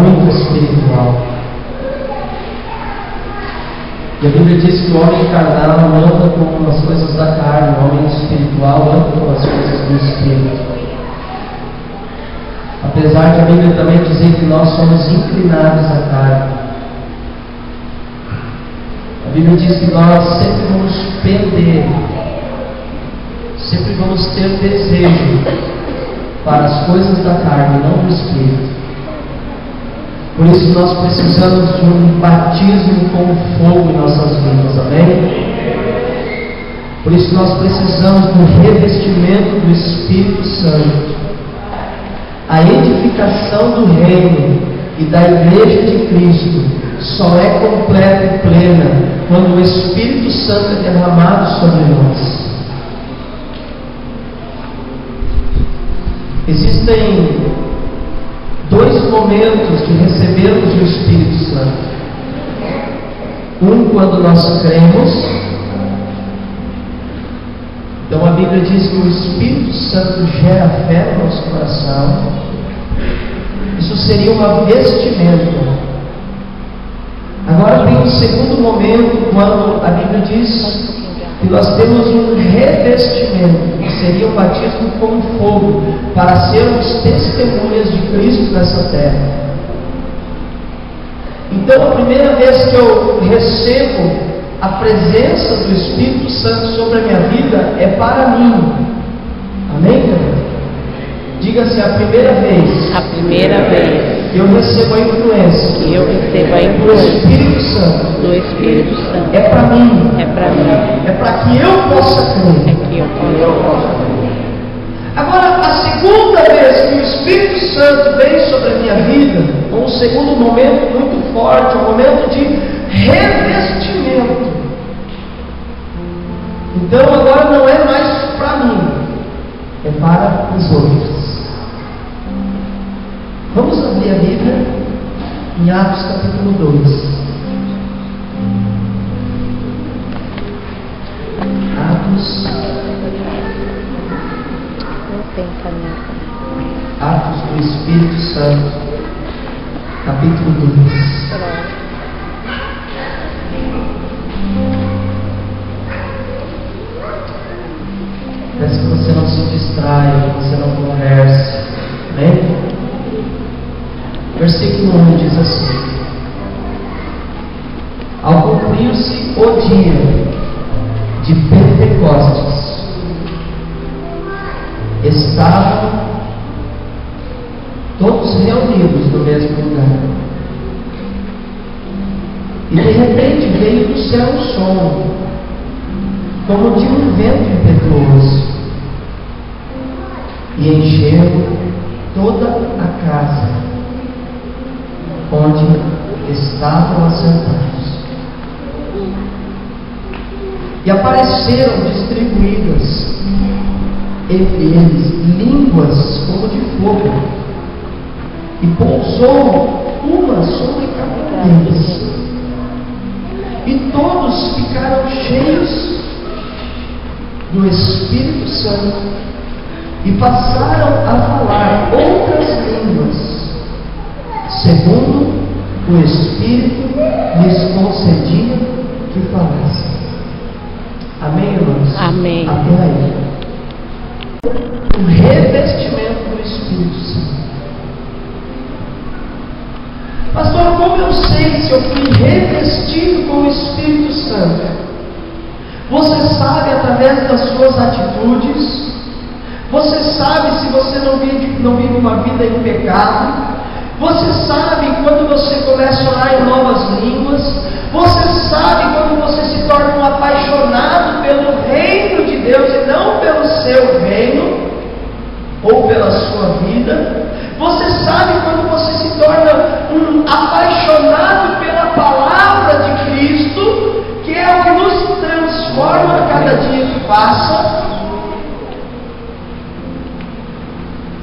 muito espiritual. E a Bíblia diz que o homem carnal anda com as coisas da carne, o homem espiritual anda com as coisas do Espírito. Apesar de a Bíblia também dizer que nós somos inclinados à carne, a Bíblia diz que nós sempre vamos pender, sempre vamos ter desejo para as coisas da carne, não do Espírito. Por isso nós precisamos de um batismo com fogo em nossas vidas, amém? Por isso nós precisamos do revestimento do Espírito Santo. A edificação do reino e da igreja de Cristo só é completa e plena quando o Espírito Santo é derramado sobre nós. Existem dois momentos de recebermos o Espírito Santo. Um, quando nós cremos. Então a Bíblia diz que o Espírito Santo gera fé no nosso coração. Isso seria uma vestimenta. Agora tem um segundo momento, quando a Bíblia diz que nós temos um revestimento, que seria o batismo com fogo, para sermos testemunhas de Cristo nessa terra. Então, a primeira vez que eu recebo a presença do Espírito Santo sobre a minha vida é para mim. Amém, querido? Diga-se a primeira vez. A primeira vez. Eu recebo a influência. Que eu recebo a influência do Espírito Santo. Do Espírito Santo. É para mim. É para mim. É para que eu possa crer. É que eu possa crer. Agora, a segunda vez que o Espírito Santo vem sobre a minha vida, um segundo momento muito forte, um momento de revestimento. Então agora não é mais para mim, é para os outros. Vamos abrir a Bíblia em Atos capítulo 2. Atos. Atos do Espírito Santo, capítulo 2. Peço que você não se distraia, que você não converse. Amém? Versículo 1 diz assim: ao cumprir-se o dia de Pentecostes, estavam todos reunidos no mesmo lugar. E de repente veio do céu um som, como de um vento impetuoso, e encheu toda a casa onde estavam assentados. E apareceram distribuídas entre eles línguas como de fogo, e pousou uma sobre cada deles. E todos ficaram cheios do Espírito Santo e passaram a falar outras línguas, segundo o Espírito lhes concedia que falassem. Amém, irmãos? Amém. Até aí. O revestimento do Espírito Santo. Pastor, como eu sei se eu fui revestido com o Espírito Santo? Você sabe através das suas atitudes. Você sabe se você não vive uma vida em pecado. Você sabe quando você começa a orar em novas línguas. Você sabe quando você se torna um apaixonado pelo reino de Deus e não pelo seu reino ou pela sua vida. Você sabe quando você se torna um apaixonado pela palavra de Cristo, que é o que nos transforma a cada dia que passa.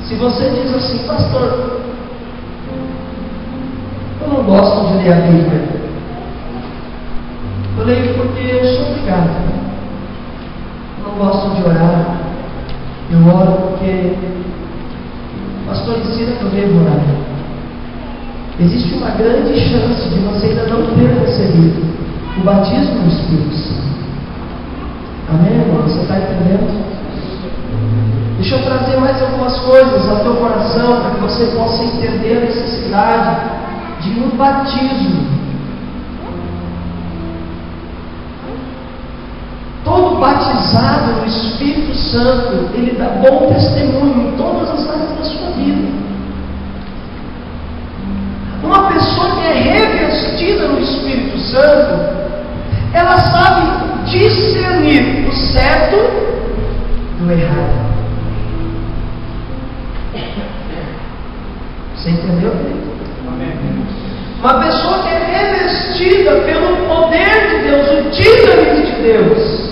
Se você diz assim: pastor, eu não gosto de ler a Bíblia. Eu leio porque eu sou obrigado. Eu não gosto de orar. Eu oro porque o pastor ensina que eu devo orar. existe uma grande chance de você ainda não ter recebido o batismo no Espírito Santo. Amém, irmão? Você está entendendo? Deixa eu trazer mais algumas coisas ao teu coração para que você possa entender a necessidade de um batismo. Todo batizado no Espírito Santo, ele dá bom testemunho em todas as áreas da sua vida. Uma pessoa que é revestida no Espírito Santo, ela sabe discernir o certo do errado. Você entendeu? Amém. Uma pessoa que é revestida pelo poder de Deus, o dínamis de Deus,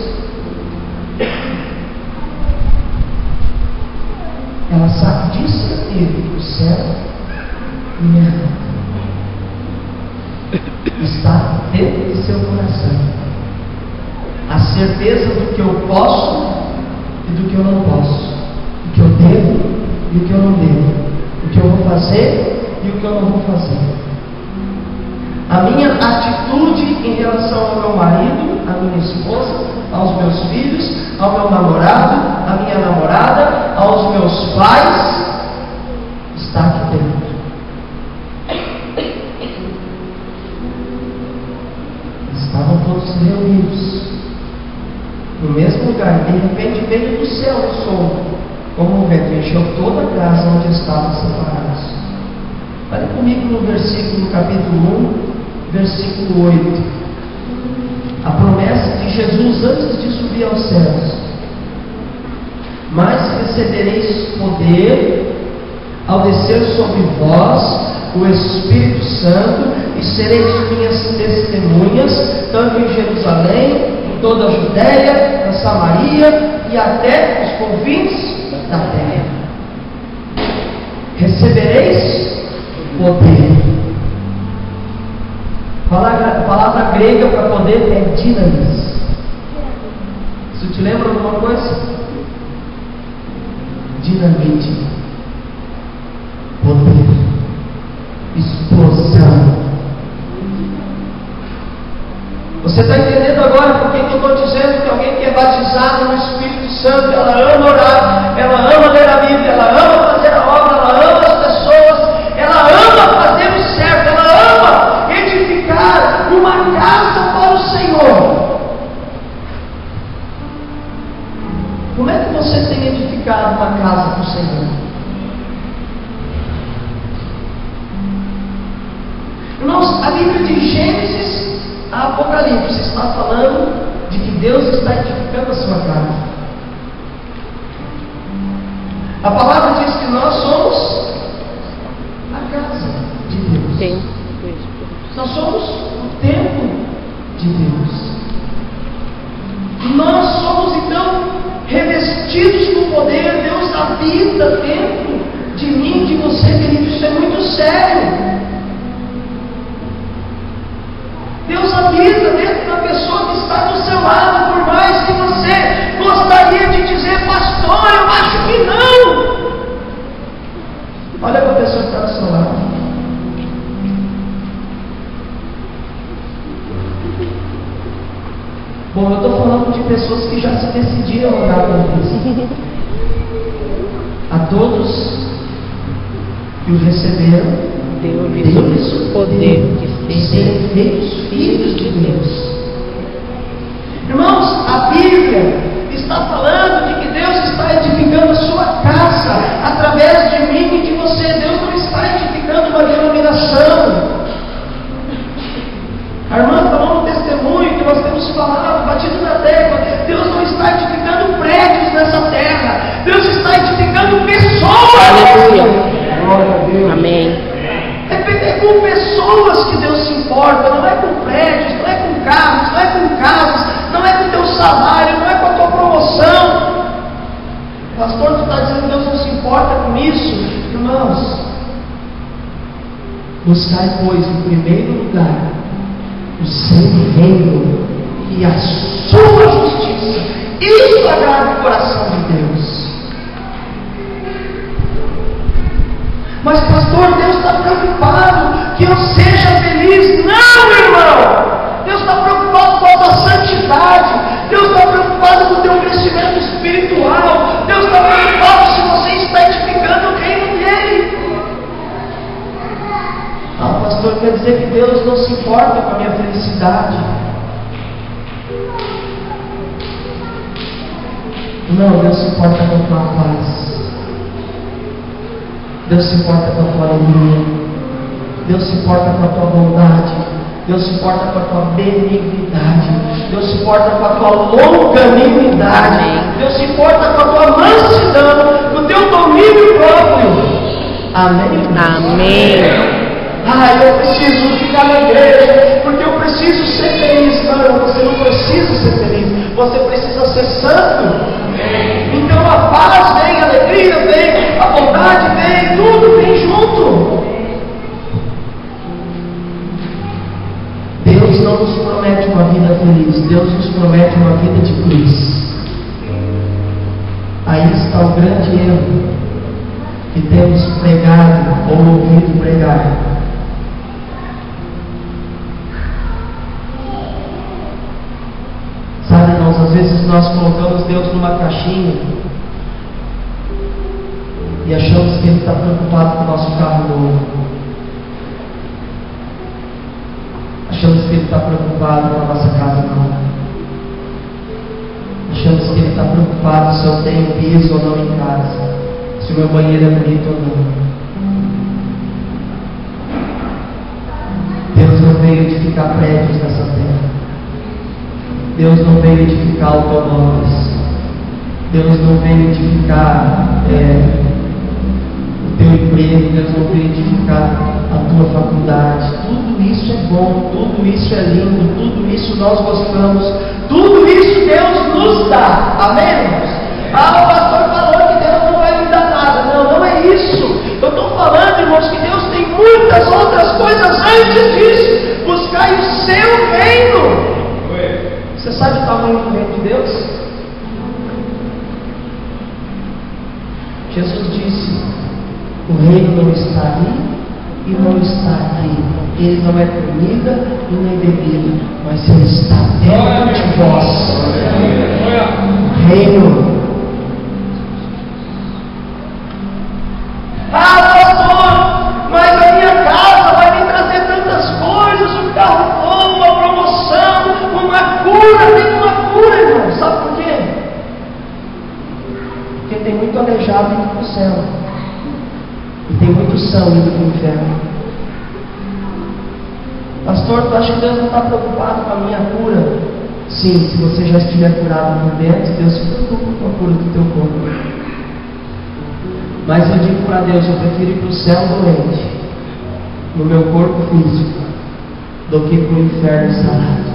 ela sabe discernir o certo e o errado. Está dentro de seu coração a certeza do que eu posso e do que eu não posso, do que eu devo e o que eu não devo, o que eu vou fazer e o que eu não vou fazer. A minha atitude em relação ao meu marido, à minha esposa, aos meus filhos, ao meu namorado, à minha namorada, aos meus pais, está aqui dentro. Estavam todos reunidos no mesmo lugar, de repente veio do céu o som, como um vento, encheu toda a casa onde estavam separados. Olha comigo no versículo, capítulo 1, versículo 8. A promessa de Jesus antes de subir aos céus: mas recebereis poder ao descer sobre vós o Espírito Santo, e sereis minhas testemunhas, tanto em Jerusalém, em toda a Judéia, na Samaria e até os confins da terra. Recebereis poder. A palavra grega para poder é dinamis. Isso te lembra alguma coisa? Dinamite, poder, explosão. Você está entendendo agora por que eu estou dizendo que alguém que é batizado no Espírito Santo, ela ama orar, ela ama ler a Bíblia, ela ama fazer a obra, ela ama as pessoas, ela ama fazer o certo, ela ama edificar uma casa para o Senhor. Como é que você tem edificado uma casa para o Senhor? Irmãos, a Bíblia de Gênesis a Apocalipse está falando de que Deus está edificando a sua casa. A palavra diz que nós somos a casa de Deus. Nós somos o templo de Deus. Nós somos então revestidos com poder. Deus habita dentro de mim, de você, querido. Isso é muito sério. Deus habita dentro da pessoa que está do seu lado, por mais que você gostaria de dizer: pastor, eu acho que não. Olha para a pessoa que está do seu lado. Bom, eu estou falando de pessoas que já se decidiram a orar por Deus. A todos que o receberam, Deus o poder de serem feitos filhos de Deus. Irmãos, a Bíblia está falando de que Deus está edificando a sua casa através de mim e de você. Deus não está edificando uma denominação. A irmã falou no testemunho que nós temos falado, batido na tecla. Deus não está edificando prédios nessa terra. Deus está edificando pessoas. Aleluia. Glória a Deus. Amém. É com pessoas que Deus se importa, não é com prédios, não é com carros, não é com casas, não é com o teu salário, não é com a tua promoção. Pastor, tu está dizendo que Deus não se importa com isso? Irmãos, buscai, pois, em primeiro lugar o seu reino e a sua justiça. Isso agrada o coração de Deus. Mas pastor, Deus está preocupado que eu seja feliz. Não, irmão! Deus está preocupado com a tua santidade. Deus está preocupado com o teu crescimento espiritual. Deus está preocupado se você está edificando o reino dele. Ah, pastor, quer dizer que Deus não se importa com a minha felicidade? Não, Deus se importa com a tua paz. Deus se importa com a tua alegria. Deus se importa com a tua bondade. Deus se importa com a tua benignidade. Deus se importa com a tua longanimidade. Deus se importa com a tua mansidão, com o teu domínio próprio. Amém? Amém. Eu preciso ficar na igreja, porque eu preciso ser feliz. Não, você não precisa ser feliz. Você precisa ser santo. Então a paz vem, a alegria vem, a bondade vem, tudo vem junto. Deus não nos promete uma vida feliz, Deus nos promete uma vida de cruz. Aí está o grande erro que temos pregado ou ouvido pregar. Sabe, irmãos, às vezes nós colocamos Deus numa caixinha e achamos que Ele está preocupado com o nosso carro novo. Achamos que Ele está preocupado com a nossa casa nova. Achamos que Ele está preocupado se eu tenho piso ou não em casa, se o meu banheiro é bonito ou não. Deus não veio edificar prédios nessa terra. Deus não veio edificar automóveis. Deus não veio edificar o teu emprego. Deus não veio edificar a tua faculdade. Tudo isso é bom, tudo isso é lindo, tudo isso nós gostamos, tudo isso Deus nos dá. Amém, irmãos? O pastor falou que Deus não vai me dar nada. Não, não é isso. Eu estou falando, irmãos, que Deus tem muitas outras coisas antes disso. Buscai o seu reino. Você sabe o tamanho do reino de Deus? Jesus disse: o reino não está ali e não está aqui. Ele não é comida e nem bebida, mas Ele está dentro de vós. O reino. Pastor, mas a minha casa vai me trazer tantas coisas, um carro novo, uma promoção, uma cura. Tem uma cura, irmão. Sabe por quê? Porque tem muito aleijado indo para o céu e tem muito são indo para o inferno. Pastor, tu acha que Deus não está preocupado com a minha cura? Sim, se você já estiver curado por dentro, Deus se preocupa com a cura do teu corpo. Mas eu digo para Deus, eu prefiro ir para o céu doente, no meu corpo físico, do que para o inferno sarado.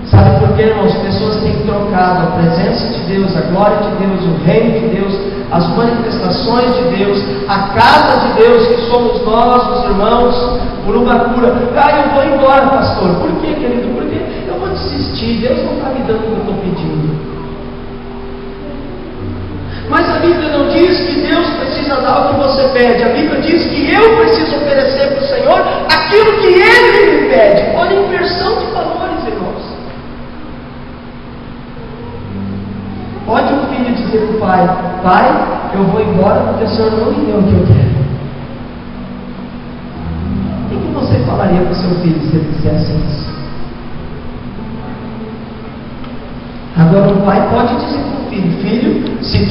Sabe por quê, irmãos? Pessoas têm trocado a presença de Deus, a glória de Deus, o reino de Deus, as manifestações de Deus, a casa de Deus, que somos nós, os irmãos, por uma cura. Eu vou embora, pastor. Por quê, querido? Porque eu vou desistir. Deus não está me dando o que eu estou pedindo. Mas a Bíblia não diz que Deus precisa dar o que você pede. A Bíblia diz que eu preciso oferecer para o Senhor aquilo que Ele me pede. Olha a inversão de valores, irmãos. Pode um filho dizer para o pai: pai, eu vou embora porque o Senhor não me deu o que eu quero. O que você falaria para o seu filho se ele dissesse isso? Agora o pai pode dizer para o filho: filho, se